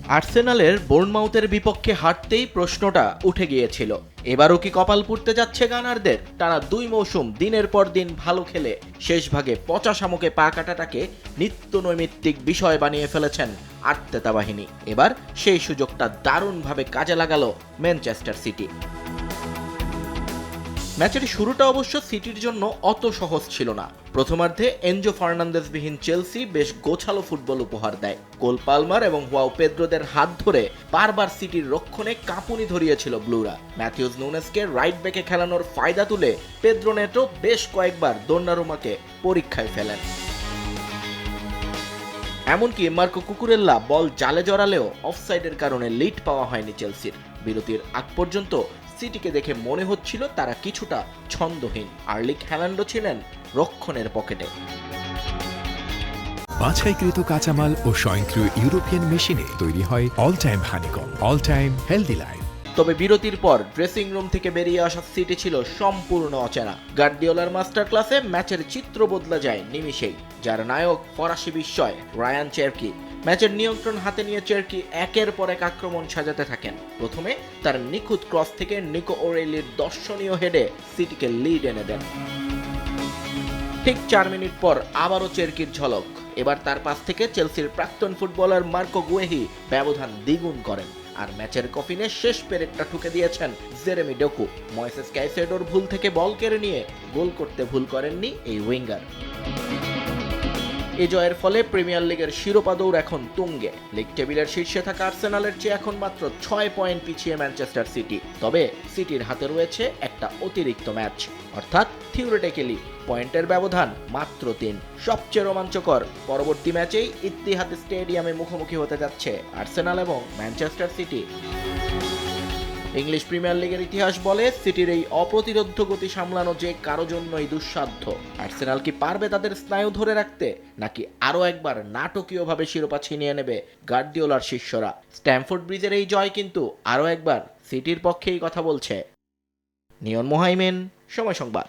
আর্সেনালের বোর্নমাউথের বিপক্ষে হারতেই প্রশ্নটা উঠে গিয়েছিল, এবারও কি কপাল পুড়তে যাচ্ছে গানারদের? টানা 2 মৌসুম দিনের পর দিন ভালো খেলে শেষ ভাগে পচা শামুকে পা কাটাটাকে নিত্য নৈমিত্তিক বিষয় বানিয়ে ফেলেছেন আর্তেতা বাহিনী। এবার সেই সুযোগটা দারুণভাবে কাজে লাগালো ম্যানচেস্টার সিটি। ম্যাচের শুরুটা অবশ্য সিটির জন্য অত সহজ ছিল না। প্রথমার্ধে এনজো ফার্নান্দেজ বিহীন চেলসি বেশ গোছালো ফুটবল উপহার দেয়। কোল পালমার এবং ওয়াও পেদ্রোদের হাত ধরে বারবার সিটির রক্ষণে কাঁপুনি ধরিয়েছিল ব্লুরা। ম্যাথিউস নুনেসকে রাইট ব্যাকে খেলানোর ফায়দা তুলে পেদ্রো নেটো বেশ কয়েকবার দোন্নারুমাকে পরীক্ষায় ফেলেন। এমনকি মার্কো কুকুরেল্লা বল জালে জড়ালেও অফসাইডের কারণে লিড পাওয়া হয়নি চেলসির। বিরতির আগ পর্যন্ত সিটিকে দেখে মনে হচ্ছিল তারা কিছুটা ছন্দহীন। আর্লিং হ্যালান্ডও ছিলেন রক্ষণের পকেটে। বাছাইকৃত কাঁচামাল ও স্বয়ংক্রিয় ইউরোপিয়ান মেশিনে তৈরি হয় all time honeycomb, all time healthy life. তবে বিরতির পর ড্রেসিং রুম থেকে বেরিয়ে আসা সিটি ছিল সম্পূর্ণ অচেনা। গার্দিওলার মাস্টার ক্লাসে ম্যাচের চিত্র বদলে যায় নিমিষেই। যার নায়ক ফরাসি বিস্ময় রায়ান চেরকি। ম্যাচের নিয়ন্ত্রণ হাতে নিয়ে চেরকি একের পর এক আক্রমণ সাজাতে থাকেন। প্রথমে তার নিখুঁত ক্রস থেকে নিকো ওরেলির দর্শনীয় হেডে সিটিকে লিড এনে দেন। ঠিক 4 মিনিট পর আবারও চেরকির ঝলক। এবার তার পাস থেকে চেলসির প্রাক্তন ফুটবলার মার্কো গুয়েহি ব্যবধান দ্বিগুণ করেন। আর ম্যাচের কফিনে শেষ পেরেকটা ঠুকে দিয়েছেন জেরেমি ডোকু। ময়েসেস কাইসেডোর ভুল থেকে বল কেড়ে নিয়ে গোল করতে ভুল করেননি এই উইঙ্গার। এই জয়ের ফলে প্রিমিয়ার লিগের শিরোপা দৌড় এখন তুঙ্গে। লিগ টেবিলের শীর্ষে থাকা আর্সেনালের চেয়ে এখন মাত্র 6 পয়েন্ট পিছিয়ে ম্যানচেস্টার সিটি। তবে সিটির হাতে রয়েছে একটা অতিরিক্ত ম্যাচ, অর্থাৎ থিওরিটিক্যালি পয়েন্টের ব্যবধান মাত্র 3। সবচেয়ে রোমাঞ্চকর পরবর্তী ম্যাচেই ইত্তিহাদ স্টেডিয়ামে মুখোমুখি হতে যাচ্ছে আর্সেনাল এবং ম্যানচেস্টার সিটি। ইংলিশ প্রিমিয়ার লিগের ইতিহাস বলে সিটির এই অপ্রতিরোধ্য গতি সামলানো যে কারো জন্যই দুঃসাধ্য। আর্সেনাল কি পারবে তাদের স্নায়ু ধরে রাখতে, নাকি আরও একবার নাটকীয়ভাবে শিরোপা ছিনিয়ে নেবে গার্দিওলার শিষ্যরা? স্ট্যামফোর্ড ব্রিজের এই জয় কিন্তু আরও একবার সিটির পক্ষেই কথা বলছে। নিয়ন মোহাইমেন, সময় সংবাদ।